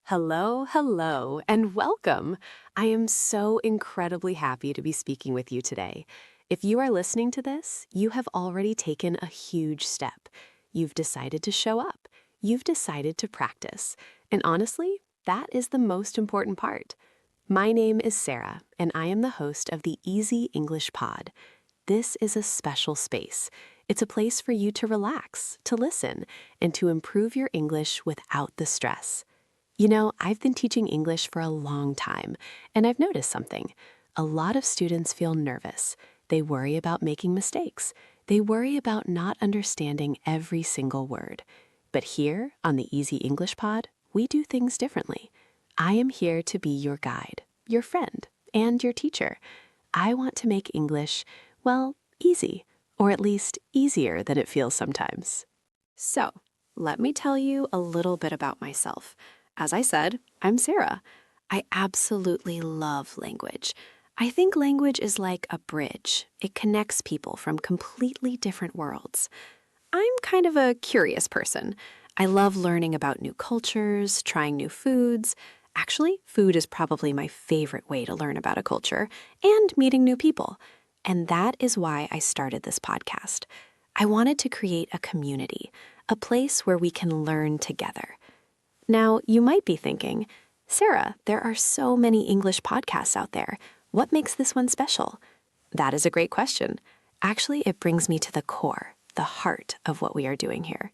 Hello, hello, and welcome. I am so incredibly happy to be speaking with you today. If you are listening to this, you have already taken a huge step. You've decided to show up. You've decided to practice. And honestly, that is the most important part. My name is Sarah, and I am the host of the Easy English Pod. This is a special space. It's a place for you to relax, to listen, and to improve your English without the stress. You know, I've been teaching English for a long time, and I've noticed something. A lot of students feel nervous. They worry about making mistakes. They worry about not understanding every single word. But here on the Easy English Pod, we do things differently. I am here to be your guide, your friend, and your teacher. I want to make English, well, easy, or at least easier than it feels sometimes. So, let me tell you a little bit about myself. As I said, I'm Sarah. I absolutely love language. I think language is like a bridge. It connects people from completely different worlds. I'm kind of a curious person. I love learning about new cultures, trying new foods. Actually, food is probably my favorite way to learn about a culture, and meeting new people. And that is why I started this podcast. I wanted to create a community, a place where we can learn together. Now, you might be thinking, Sarah, there are so many English podcasts out there. What makes this one special? That is a great question. Actually, it brings me to the core, the heart of what we are doing here.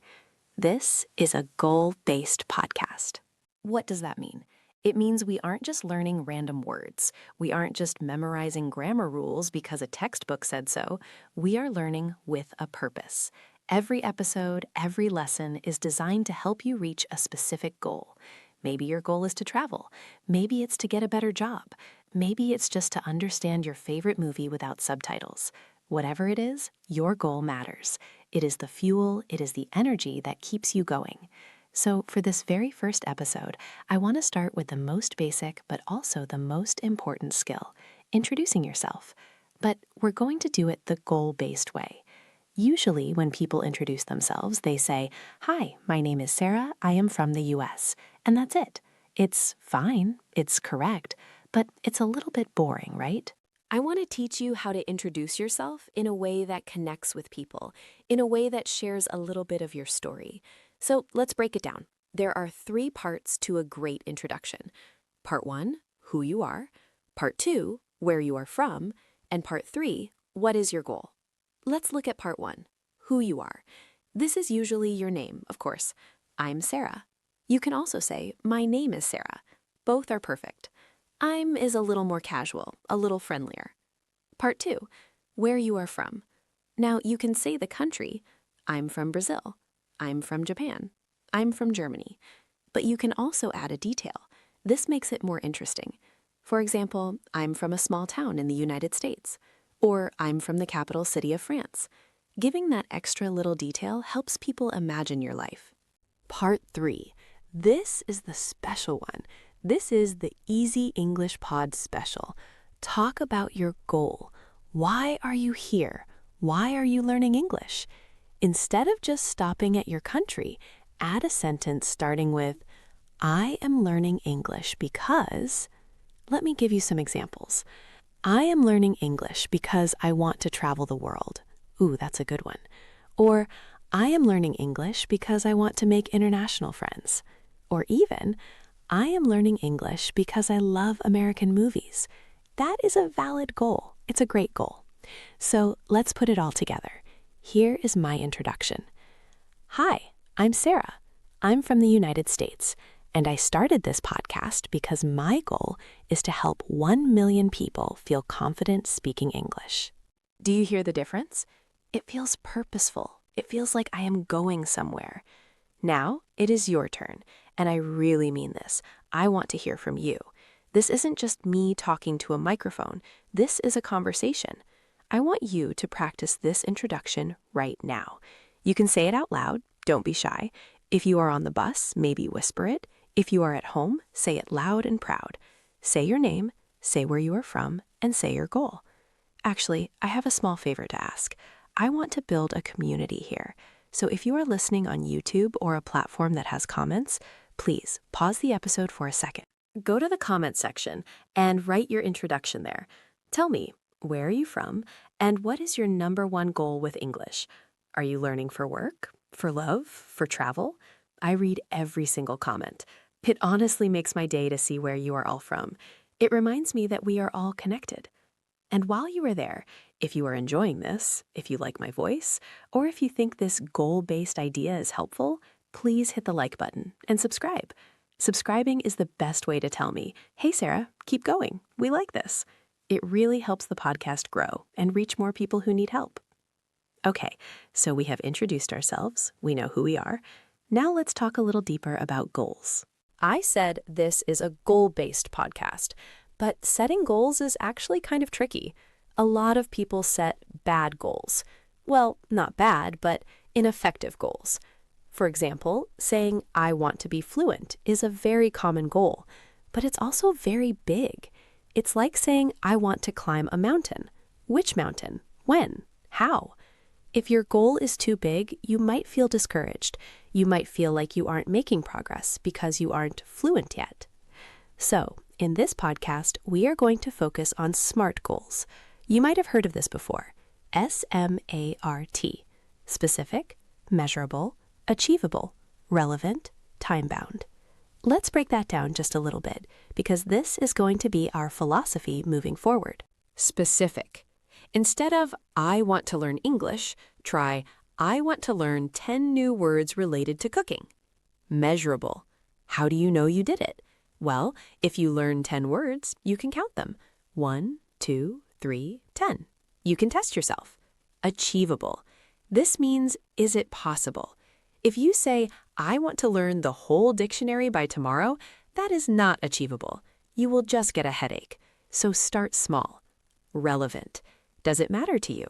This is a goal-based podcast. What does that mean? It means we aren't just learning random words. We aren't just memorizing grammar rules because a textbook said so. We are learning with a purpose. Every episode, every lesson is designed to help you reach a specific goal. Maybe your goal is to travel. Maybe it's to get a better job. Maybe it's just to understand your favorite movie without subtitles. Whatever it is, your goal matters. It is the fuel, it is the energy that keeps you going. So for this very first episode, I want to start with the most basic but also the most important skill, introducing yourself. But we're going to do it the goal-based way. Usually, when people introduce themselves, they say, "Hi, my name is Sarah. I am from the US." And that's it. It's fine, it's correct, but it's a little bit boring, right? I want to teach you how to introduce yourself in a way that connects with people, in a way that shares a little bit of your story. So let's break it down. There are 3 parts to a great introduction. Part 1, who you are. Part 2, where you are from. And Part 3, what is your goal? Let's look at Part 1, who you are. This is usually your name, of course. I'm Sarah. You can also say, my name is Sarah. Both are perfect. I'm is a little more casual, a little friendlier. Part 2, where you are from. Now, you can say the country. I'm from Brazil. I'm from Japan. I'm from Germany. But you can also add a detail. This makes it more interesting. For example, I'm from a small town in the United States. Or I'm from the capital city of France. Giving that extra little detail helps people imagine your life. Part 3. This is the special one. This is the Easy English Pod special. Talk about your goal. Why are you here? Why are you learning English? Instead of just stopping at your country, add a sentence starting with, I am learning English because... Let me give you some examples. I am learning English because I want to travel the world. Ooh, that's a good one. Or, I am learning English because I want to make international friends. Or even, I am learning English because I love American movies. That is a valid goal. It's a great goal. So let's put it all together. Here is my introduction. Hi, I'm Sarah. I'm from the United States. And I started this podcast because my goal is to help 1 million people feel confident speaking English. Do you hear the difference? It feels purposeful. It feels like I am going somewhere. Now, it is your turn, and I really mean this. I want to hear from you. This isn't just me talking to a microphone. This is a conversation. I want you to practice this introduction right now. You can say it out loud. Don't be shy. If you are on the bus, maybe whisper it. If you are at home, say it loud and proud. Say your name, say where you are from, and say your goal. Actually, I have a small favor to ask. I want to build a community here. So if you are listening on YouTube or a platform that has comments, please pause the episode for a second. Go to the comments section and write your introduction there. Tell me, where are you from, and what is your #1 goal with English? Are you learning for work, for love, for travel? I read every single comment. It honestly makes my day to see where you are all from. It reminds me that we are all connected. And while you are there, if you are enjoying this, if you like my voice, or if you think this goal-based idea is helpful, please hit the like button and subscribe. Subscribing is the best way to tell me, hey Sarah, keep going, we like this. It really helps the podcast grow and reach more people who need help. Okay, so we have introduced ourselves, we know who we are. Now let's talk a little deeper about goals. I said this is a goal-based podcast, but setting goals is actually kind of tricky. A lot of people set bad goals. Well, not bad, but ineffective goals. For example, saying, I want to be fluent is a very common goal, but it's also very big. It's like saying, I want to climb a mountain. Which mountain? When? How? If your goal is too big, you might feel discouraged. You might feel like you aren't making progress because you aren't fluent yet. So, in this podcast, we are going to focus on SMART goals. You might have heard of this before. SMART. Specific, measurable, achievable, relevant, time-bound. Let's break that down just a little bit, because this is going to be our philosophy moving forward. Specific. Instead of, I want to learn English, try, I want to learn 10 new words related to cooking. Measurable. How do you know you did it? Well, if you learn 10 words, you can count them. 1, 2, 3, 10. You can test yourself. Achievable. This means, is it possible? If you say, I want to learn the whole dictionary by tomorrow, that is not achievable. You will just get a headache. So start small. Relevant. Does it matter to you?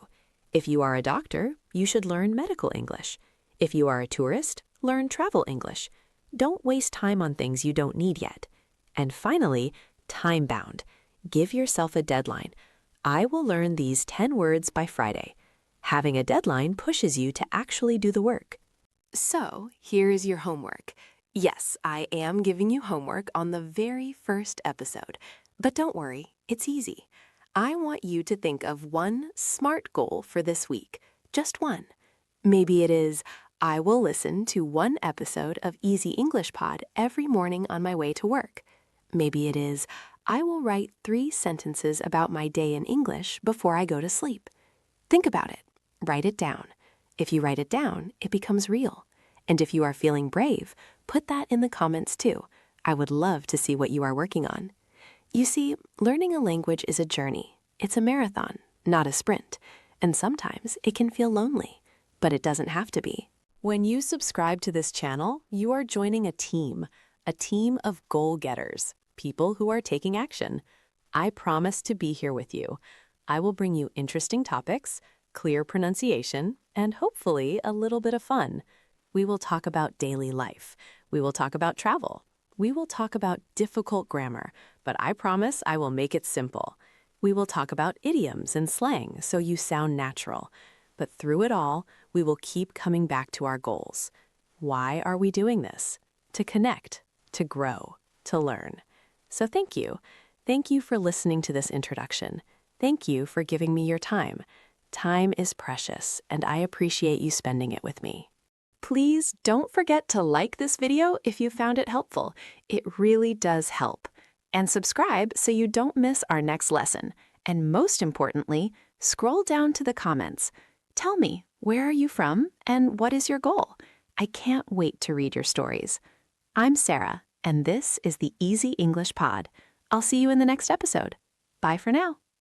If you are a doctor, you should learn medical English. If you are a tourist, learn travel English. Don't waste time on things you don't need yet. And finally, time-bound. Give yourself a deadline. I will learn these 10 words by Friday. Having a deadline pushes you to actually do the work. So, here is your homework. Yes, I am giving you homework on the very first episode. But don't worry, it's easy. I want you to think of one SMART goal for this week. Just one. Maybe it is, I will listen to one episode of EasyEnglishPod every morning on my way to work. Maybe it is, I will write 3 sentences about my day in English before I go to sleep. Think about it. Write it down. If you write it down, it becomes real. And if you are feeling brave, put that in the comments too. I would love to see what you are working on. You see, learning a language is a journey. It's a marathon, not a sprint. And sometimes it can feel lonely, but it doesn't have to be. When you subscribe to this channel, you are joining a team of goal-getters, people who are taking action. I promise to be here with you. I will bring you interesting topics, clear pronunciation, and hopefully a little bit of fun. We will talk about daily life. We will talk about travel. We will talk about difficult grammar, but I promise I will make it simple. We will talk about idioms and slang so you sound natural. But through it all, we will keep coming back to our goals. Why are we doing this? To connect, to grow, to learn. So thank you. Thank you for listening to this introduction. Thank you for giving me your time. Time is precious, and I appreciate you spending it with me. Please don't forget to like this video if you found it helpful. It really does help. And subscribe so you don't miss our next lesson. And most importantly, scroll down to the comments. Tell me, where are you from and what is your goal? I can't wait to read your stories. I'm Sarah, and this is the Easy English Pod. I'll see you in the next episode. Bye for now.